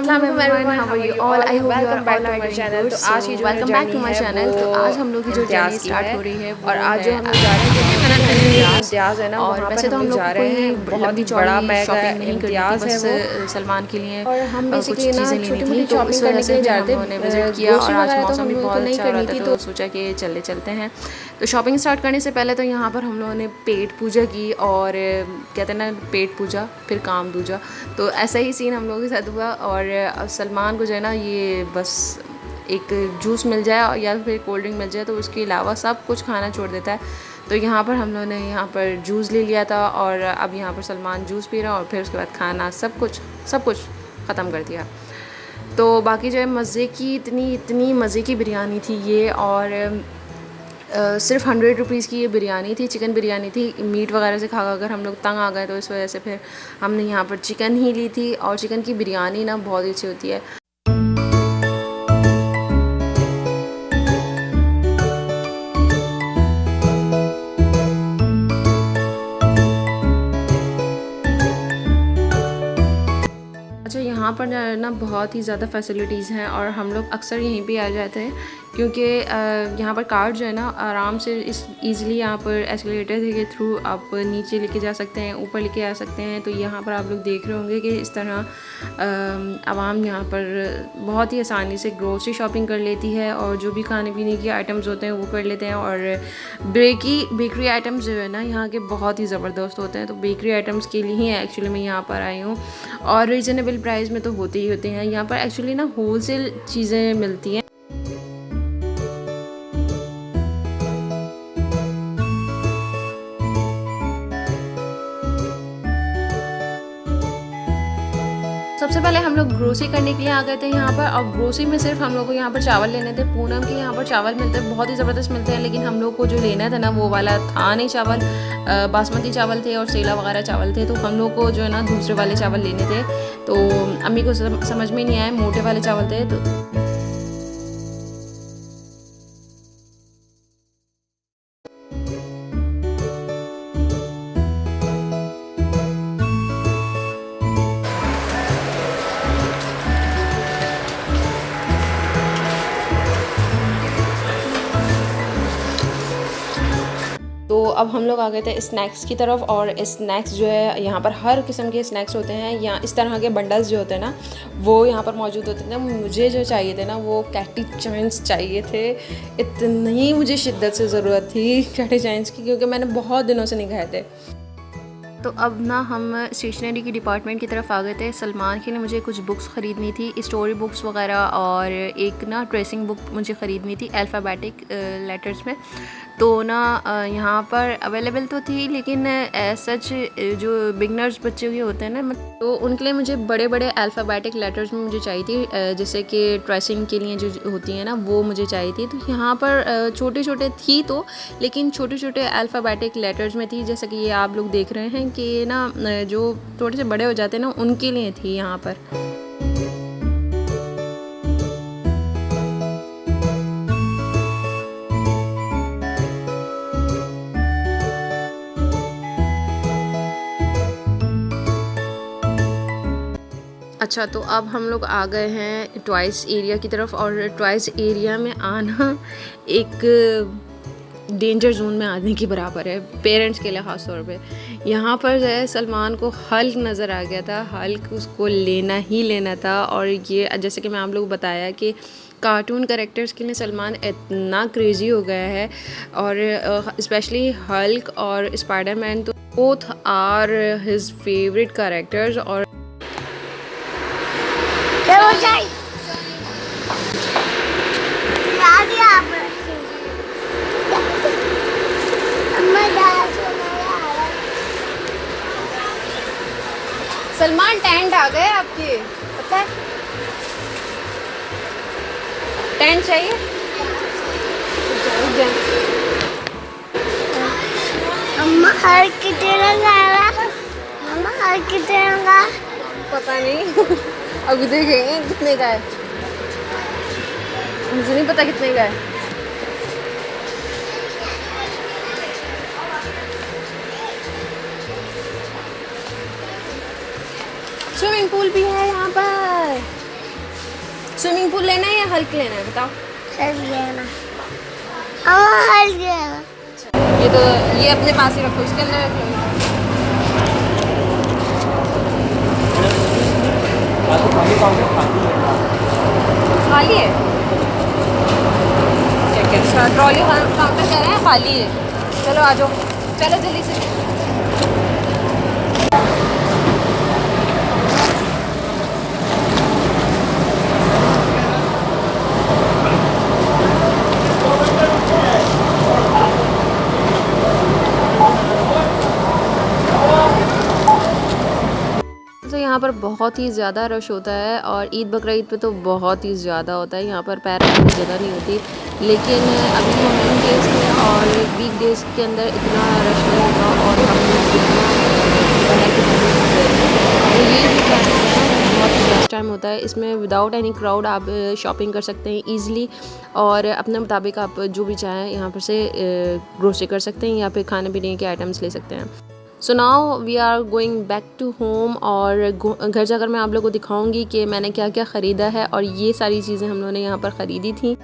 अस्सलाम वालेकुम, how are you all? I hope you are all doing good. तो आज की जो welcome back to my channel. तो आज हम लोग की जो जर्नी स्टार्ट हो रही है और आज जो हम लोग जा रहे हैं इम्तियाज़ है ना, और वैसे तो हम लोग कोई लंबी चौड़ी शॉपिंग नहीं करनी थी, बस सलमान के लिए और हम कुछ बेसिकली ना चीज़ें लेनी थी, तो इस शॉपिंग वजह करने के से लिए फिर जा हम रहे लोगों ने थे। विजिट किया और ग्रोसरी आज वगैरह तो मौसम हम भी लोगों को बहुत नहीं अच्छा हो रहा करनी था, थी, तो सोचा कि चलते हैं। तो शॉपिंग स्टार्ट करने से पहले तो यहाँ पर हम लोगों ने पेट पूजा की, और कहते हैं ना पेट पूजा फिर काम दूजा, तो ऐसा ही सीन हम लोगों के साथ हुआ। और सलमान को जो है ना ये बस एक जूस मिल जाए या फिर कोल्ड ड्रिंक मिल जाए तो उसके अलावा सब कुछ खाना छोड़ देता है। तो यहाँ पर हम लोगों ने यहाँ पर जूस ले लिया था, और अब यहाँ पर सलमान जूस पी रहा है, और फिर उसके बाद खाना सब कुछ ख़त्म कर दिया। तो बाकी जो है मज़े की इतनी मज़े की बिरयानी थी ये, और सिर्फ 100 रुपीज़ की ये बिरयानी थी, चिकन बिरयानी थी। मीट वगैरह से खा कर हम लोग तंग आ गए, तो इस वजह से फिर हमने यहाँ पर चिकन ही ली थी, और चिकन की बिरयानी ना बहुत ही अच्छी होती है। अच्छा, यहाँ पर ना बहुत ही ज़्यादा फैसिलिटीज़ हैं, और हम लोग अक्सर यहीं पे आ जाते हैं, क्योंकि यहाँ पर कार जो है ना आराम से ईज़िली यहाँ पर एस्केलेटर के थ्रू आप नीचे लेके जा सकते हैं, ऊपर लेके आ सकते हैं। तो यहाँ पर आप लोग देख रहे होंगे कि इस तरह आवाम यहाँ पर बहुत ही आसानी से ग्रोसरी शॉपिंग कर लेती है, और जो भी खाने पीने के आइटम्स होते हैं वो कर लेते हैं। और बेकरी आइटम्स जो है ना यहाँ के बहुत ही ज़बरदस्त होते हैं, तो बेकरी आइटम्स के लिए ही एक्चुअली मैं यहाँ पर आई हूँ। और रीज़नेबल प्राइस में तो होते ही होते हैं यहाँ पर, एक्चुअली ना होलसेल चीज़ें मिलती हैं। सबसे पहले हम लोग ग्रोसरी करने के लिए आ गए थे यहाँ पर, और ग्रोसरी में सिर्फ हम लोग को यहाँ पर चावल लेने थे। पूनम के यहाँ पर चावल मिलते हैं, बहुत ही ज़बरदस्त मिलते हैं, लेकिन हम लोग को जो लेना था ना वो वाला था नहीं चावल। बासमती चावल थे और सेला वगैरह चावल थे, तो हम लोग को जो है ना दूसरे वाले चावल लेने थे। तो अम्मी को समझ में नहीं आया, मोटे वाले चावल थे। तो तो अब हम लोग आ गए थे स्नैक्स की तरफ, और स्नैक्स जो है यहाँ पर हर किस्म के स्नैक्स होते हैं। यहाँ इस तरह के बंडल्स जो होते हैं ना वो यहाँ पर मौजूद होते हैं। मुझे जो चाहिए थे ना वो कैटी चाइन्स चाहिए थे, इतनी मुझे शिद्दत से ज़रूरत थी कैटी चाइन्स की, क्योंकि मैंने बहुत दिनों से नहीं खाए थे। तो अब ना हम स्टेशनरी की डिपार्टमेंट की तरफ आ गए थे। सलमान के लिए मुझे कुछ बुक्स ख़रीदनी थी, स्टोरी बुक्स वगैरह, और एक ना ट्रेसिंग बुक मुझे ख़रीदनी थी अल्फ़ाबेटिक लेटर्स में। तो ना यहाँ पर अवेलेबल तो थी, लेकिन सच जो बिगनर्स बच्चे के होते हैं ना, तो उनके लिए मुझे बड़े बड़े अल्फ़ाबेटिक लेटर्स में मुझे चाहिए थी, जैसे कि ट्रेसिंग के लिए जो होती हैं ना वो मुझे चाहिए थी। तो यहाँ पर छोटे छोटे थी, तो लेकिन छोटे छोटे अल्फ़ाबेटिक लेटर्स में थी, जैसे कि ये आप लोग देख रहे हैं कि ना जो थोड़े से बड़े हो जाते हैं ना उनके लिए थी यहाँ पर। अच्छा, तो अब हम लोग आ गए हैं टॉयज़ एरिया की तरफ, और टॉयज़ एरिया में आना एक डेंजर जोन में आने के बराबर है पेरेंट्स के लिए ख़ास तौर पे। यहाँ पर जो है सलमान को हल्क नज़र आ गया था, हल्क उसको लेना ही लेना था। और ये जैसे कि मैं आप लोग बताया कि कार्टून कैरेक्टर्स के लिए सलमान इतना क्रेज़ी हो गया है, और स्पेशली हल्क और स्पाइडरमैन तो both are his favourite characters. और सलमान टेंट आ गए आपके, पता है टेंट चाहिए? अम्मा हर कितने का, अम्मा हर कितने का पता नहीं अभी देखेंगे कितने का है, मुझे नहीं पता कितने का है। स्विमिंग पूल भी है यहाँ पर। स्विमिंग पूल लेना है या हल्क लेना है बताओ। हल्क लेना। अम्मा हल्क लेना। ये तो ये अपने पास ही रखो, इसके अंदर रख लो। खाली है अच्छा, ट्रॉली काउंटर कह रहे हैं खाली है। चलो आ जाओ, चलो जल्दी से। तो यहाँ पर बहुत ही ज़्यादा रश होता है और ईद बकरा ईद पे तो बहुत ही ज़्यादा होता है। यहाँ पर पैर रखने की जगह नहीं होती, लेकिन अभी वो मेन डेज में और वीक डेज के अंदर इतना रश नहीं होता और हम लोग तो ये भी बहुत बेस्ट टाइम होता है। इसमें विदाउट एनी क्राउड आप शॉपिंग कर सकते हैं ईज़िली और अपने मुताबिक आप जो भी चाहें यहाँ पर से ग्रोसरी कर सकते हैं या फिर खाने पीने के आइटम्स ले सकते हैं। So now we are going back to home और घर जाकर मैं आप लोगों को दिखाऊंगी कि मैंने क्या क्या ख़रीदा है और ये सारी चीज़ें हम लोगों ने यहाँ पर ख़रीदी थी।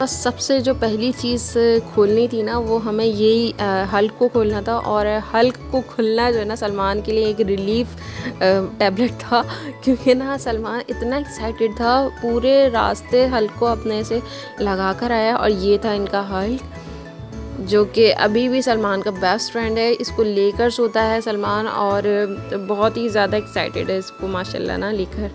बस सबसे जो पहली चीज़ खोलनी थी ना वो हमें यही हल्क को खोलना था और हल्क को खुलना जो है ना सलमान के लिए एक रिलीफ टैबलेट था, क्योंकि ना सलमान इतना एक्साइटेड था, पूरे रास्ते हल्क को अपने से लगा कर आया और ये था इनका हल्क जो कि अभी भी सलमान का बेस्ट फ्रेंड है। इसको लेकर सोता है सलमान और बहुत ही ज़्यादा एक्साइटेड है इसको माशाल्लाह ना लेकर।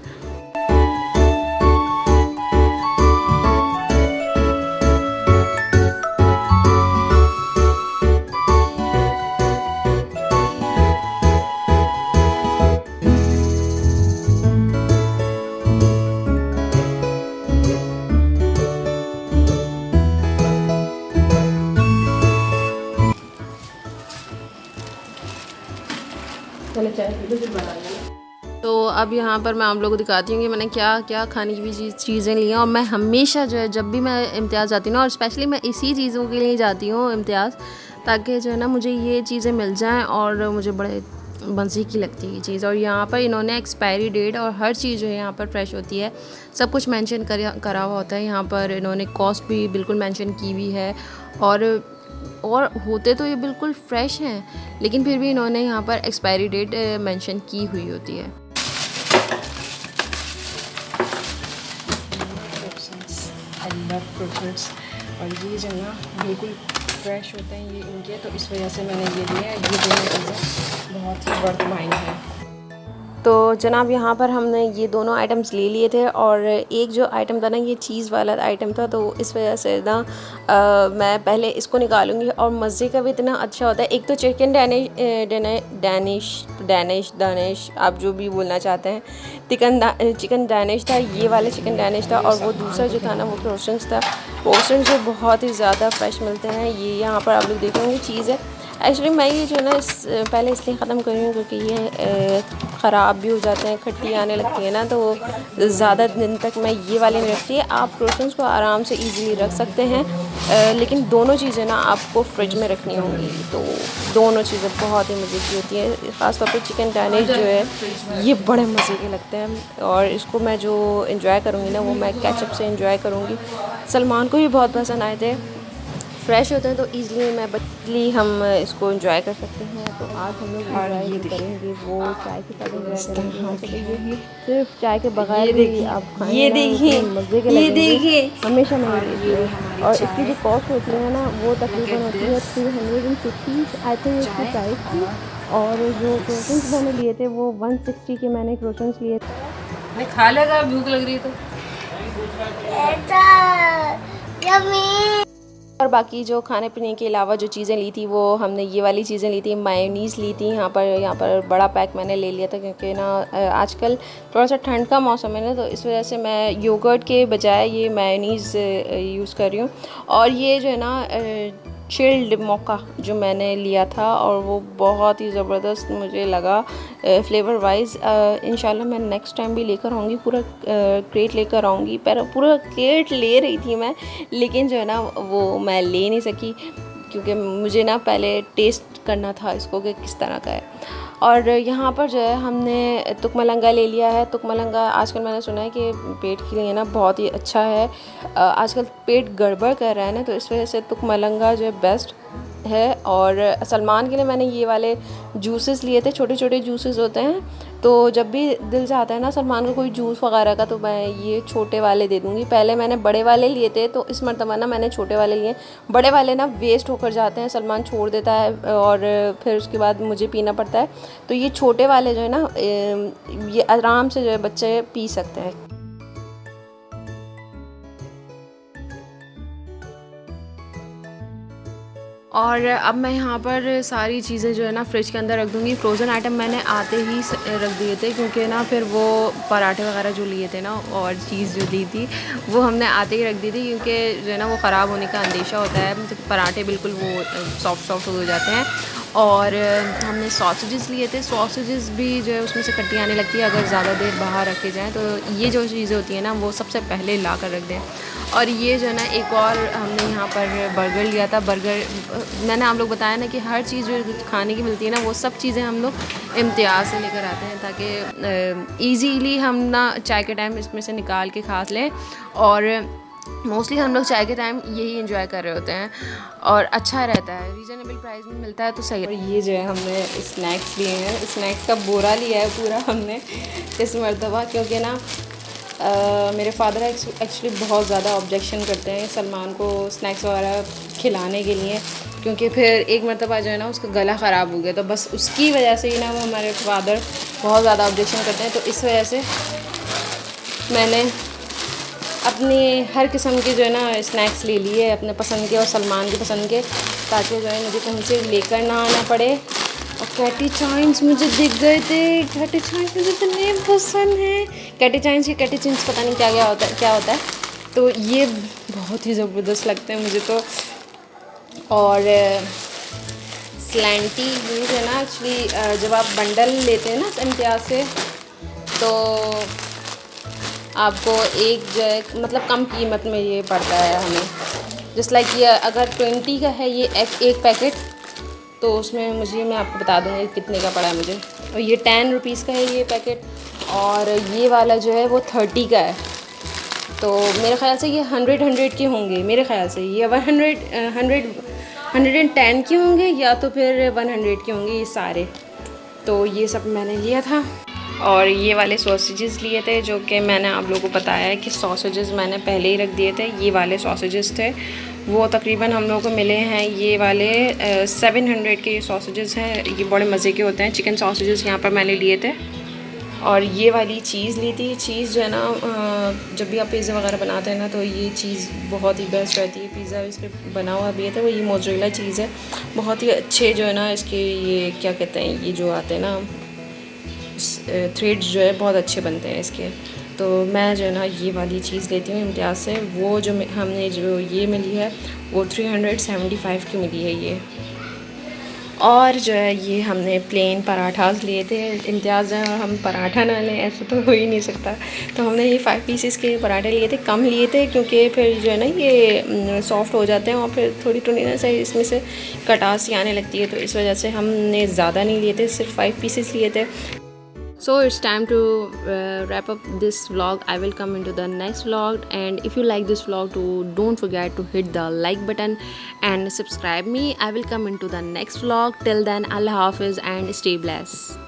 तो अब यहाँ पर मैं आप लोगों को दिखाती हूँ कि मैंने क्या क्या खाने की भी चीज़ें ली हैं। और मैं हमेशा जो है जब भी मैं इम्तियाज़ जाती हूँ ना, और स्पेशली मैं इसी चीज़ों के लिए जाती हूँ इम्तियाज़, ताकि जो है ना मुझे ये चीज़ें मिल जाएं और मुझे बड़े मज़े की लगती है ये चीज़। और यहाँ पर इन्होंने एक्सपायरी डेट और हर चीज़ जो है यहाँ पर फ्रेश होती है, सब कुछ मेंशन करा हुआ होता है। यहाँ पर इन्होंने कॉस्ट भी बिल्कुल मेंशन की हुई है और होते तो ये बिल्कुल फ्रेश हैं, लेकिन फिर भी इन्होंने यहाँ पर एक्सपायरी डेट मेंशन की हुई होती है। आई लव फ्रूट्स और ये जो है ना बिल्कुल फ्रेश होते हैं ये इनके, तो इस वजह से मैंने ये लिया है। ये दोनों चीज़ें बहुत ही वर्थ बाइंग है। तो जनाब यहाँ पर हमने ये दोनों आइटम्स ले लिए थे और एक जो आइटम था ना ये चीज़ वाला आइटम था, तो इस वजह से ना मैं पहले इसको निकालूंगी। और मज़े का भी इतना अच्छा होता है। एक तो चिकन डैनिश आप जो भी बोलना चाहते हैं, चिकन डैनिश था, ये वाला चिकन डैनिश था। और वो दूसरा जो था ना वो क्रोसेंट्स था। क्रोसेंट्स जो बहुत ही ज़्यादा फ्रेश मिलते हैं। ये यहाँ पर आप लोग देख रहे होंगे चीज़ है। एक्चुअली मैं ये जो है ना पहले इसलिए ख़त्म कर रही हूँ क्योंकि ये ख़राब भी हो जाते हैं, खट्टी आने लगती है ना, तो ज़्यादा दिन तक मैं ये वाले नहीं रखती। आप क्रोसेंट्स को आराम से इजीली रख सकते हैं, लेकिन दोनों चीज़ें ना आपको फ्रिज में रखनी होंगी। तो दोनों चीज़ें बहुत ही मज़े की होती हैं। ख़ासतौर पर चिकन डैनिश जो है ये बड़े मज़े के लगते हैं और इसको मैं जो इंजॉय करूँगी ना वो मैं केचप से इंजॉय करूँगी। सलमान को भी बहुत पसंद आए थे। फ्रेश होते हैं तो ईज़िली हम इसको एंजॉय कर सकते हैं। तो आज हम लोग एंजॉय करेंगे वो चाय के साथ एंजॉय करेंगे। सिर्फ चाय के बगैर भी आप खाएंगे, ये देखिए मज़े के लगेंगे। हमेशा मैं ये और इसकी जो कॉस्ट होती है ना वो तकरीबन होती है 350 आई थिंक इसकी प्राइस थी। और जो क्रोसेंट्स मैंने लिए थे वो 160 के मैंने क्रोसेंट्स लिए थे। खा लेगा, भूख लग रही है तो। और बाकी जो खाने पीने के अलावा जो चीज़ें ली थी वो हमने ये वाली चीज़ें ली थी। मायोनीज़ ली थी यहाँ पर बड़ा पैक मैंने ले लिया था क्योंकि ना आजकल थोड़ा सा ठंड का मौसम है ना, तो इस वजह से मैं योगर्ट के बजाय ये मायोनीज़ यूज़ कर रही हूँ। और ये जो है ना चिल्ड मोका जो मैंने लिया था और वो बहुत ही ज़बरदस्त मुझे लगा फ्लेवर वाइज। इंशाल्लाह मैं नेक्स्ट टाइम भी लेकर आऊँगी, पूरा क्रेट लेकर आऊँगी। पर पूरा क्रेट ले रही थी मैं, लेकिन जो है ना वो मैं ले नहीं सकी क्योंकि मुझे ना पहले टेस्ट करना था इसको कि किस तरह का है। और यहाँ पर जो है हमने तुकमलंगा ले लिया है। तुकमलंगा आजकल मैंने सुना है कि पेट के लिए ना बहुत ही अच्छा है। आजकल पेट गड़बड़ कर रहा है ना, तो इस वजह से तुकमलंगा जो है बेस्ट है। और सलमान के लिए मैंने ये वाले जूसेस लिए थे, छोटे छोटे जूसेस होते हैं। तो जब भी दिल चाहता है ना सलमान को कोई जूस वगैरह का, तो मैं ये छोटे वाले दे दूँगी। पहले मैंने बड़े वाले लिए थे, तो इस मरतबा ना मैंने छोटे वाले लिए। बड़े वाले ना वेस्ट होकर जाते हैं, सलमान छोड़ देता है और फिर उसके बाद मुझे पीना पड़ता है। तो ये छोटे वाले जो है ना, ये आराम से जो है बच्चे पी सकते हैं। और अब मैं यहाँ पर सारी चीज़ें जो है ना फ्रिज के अंदर रख दूँगी। फ्रोज़न आइटम मैंने आते ही रख दिए थे, क्योंकि ना फिर वो पराठे वगैरह जो लिए थे ना और चीज़ जो ली थी वो हमने आते ही रख दी थी, क्योंकि जो है ना वो ख़राब होने का अंदेशा होता है। मतलब पराठे बिल्कुल वो सॉफ्ट हो जाते हैं। और हमने सॉसेजेस लिए थे। सॉसेजेस भी जो है उसमें से कट्टी आने लगती है अगर ज़्यादा देर बाहर रखे जाएँ। तो ये जो चीज़ें होती हैं ना वो सबसे पहले ला कर रख दें। और ये जो है ना एक और हमने यहाँ पर बर्गर लिया था। बर्गर मैंने आप लोग बताया ना कि हर चीज़ जो खाने की मिलती है ना वो सब चीज़ें हम लोग इम्तियाज़ से लेकर आते हैं, ताकि ईज़िली हम ना चाय के टाइम इसमें से निकाल के खा लें। और मोस्टली हम लोग चाय के टाइम यही एंजॉय कर रहे होते हैं और अच्छा रहता है, रीज़नेबल प्राइस में मिलता है तो सही। और ये जो है हमने स्नैक्स लिए हैं, स्नैक्स का बोरा लिया है पूरा हमने इस मरतबा, क्योंकि ना मेरे फादर एक्चुअली बहुत ज़्यादा ऑब्जेक्शन करते हैं सलमान को स्नैक्स वगैरह खिलाने के लिए, क्योंकि फिर एक मरतबा जो है ना उसका गला ख़राब हो गया। तो बस उसकी वजह से ही ना वो हमारे फादर बहुत ज़्यादा ऑब्जेक्शन करते हैं। तो इस वजह से मैंने अपनी हर किस्म के जो है ना स्नैक्स ले लिए अपने पसंद के और सलमान के पसंद के, ताकि जो है मुझे कहीं से लेकर ना आना पड़े। और कैटी चाइन्स मुझे दिख गए थे। कैटी चाइन्स मुझे इतने पसंद हैं। कैटी चाइन्स पता नहीं क्या होता है। तो ये बहुत ही ज़बरदस्त लगते हैं मुझे तो। और स्लैंटी ये जो है ना एक्चुअली जब आप बंडल लेते हैं ना इम्तियाज़ से, तो आपको एक जो है मतलब कम कीमत में ये पड़ता है हमें। जस्ट लाइक ये अगर 20 का है ये एक पैकेट, तो उसमें मैं आपको बता दूँगी कितने का पड़ा है मुझे। और ये 10 रुपीज़ का है ये पैकेट, और ये वाला जो है वो 30 का है। तो मेरे ख़्याल से ये 100 के होंगे, मेरे ख़्याल से ये 110 के होंगे, या तो फिर 100 के होंगे ये सारे। तो ये सब मैंने लिया था। और ये वाले सॉसेजेस लिए थे, जो कि मैंने आप लोगों को बताया है कि सॉसेजेस मैंने पहले ही रख दिए थे। ये वाले सॉसेजेस थे, वो तकरीबन हम लोगों को मिले हैं ये वाले 700 के ये सॉसेजेस हैं। ये बड़े मज़े के होते हैं। चिकन सॉसेजेस यहाँ पर मैंने लिए थे। और ये वाली चीज़ ली थी। चीज़ जो है ना जब भी आप पिज़्ज़ा वगैरह बनाते हैं ना, तो ये चीज़ बहुत ही बेस्ट रहती है। पिज़्ज़ा इस पर बना हुआ भी है, तो ये मोज़रेला चीज़ है। बहुत ही अच्छे जो है ना इसके ये क्या कहते हैं, ये जो आते हैं ना थ्रेड्स जो है बहुत अच्छे बनते हैं इसके। तो मैं जो है ना ये वाली चीज़ लेती हूँ इम्तियाज़ से। वो जो हमने जो ये मिली है वो 375 की मिली है ये। और जो है ये हमने प्लेन पराठास लिए थे। इम्तियाज़ हैं और हम पराठा ना लें ऐसा तो हो ही नहीं सकता। तो हमने ये 5 पीसेस के पराठे लिए थे, कम लिए थे, क्योंकि फिर जो है ना ये सॉफ्ट हो जाते हैं और फिर थोड़ी ना से इसमें से कटास आने लगती है। तो इस वजह से हमने ज़्यादा नहीं लिए थे, सिर्फ 5 पीसेस लिए थे। So it's time to wrap up this vlog. I will come into the next vlog, and if you like this vlog too, don't forget to hit the like button and subscribe me. I will come into the next vlog. Till then, Allah Hafiz and stay blessed.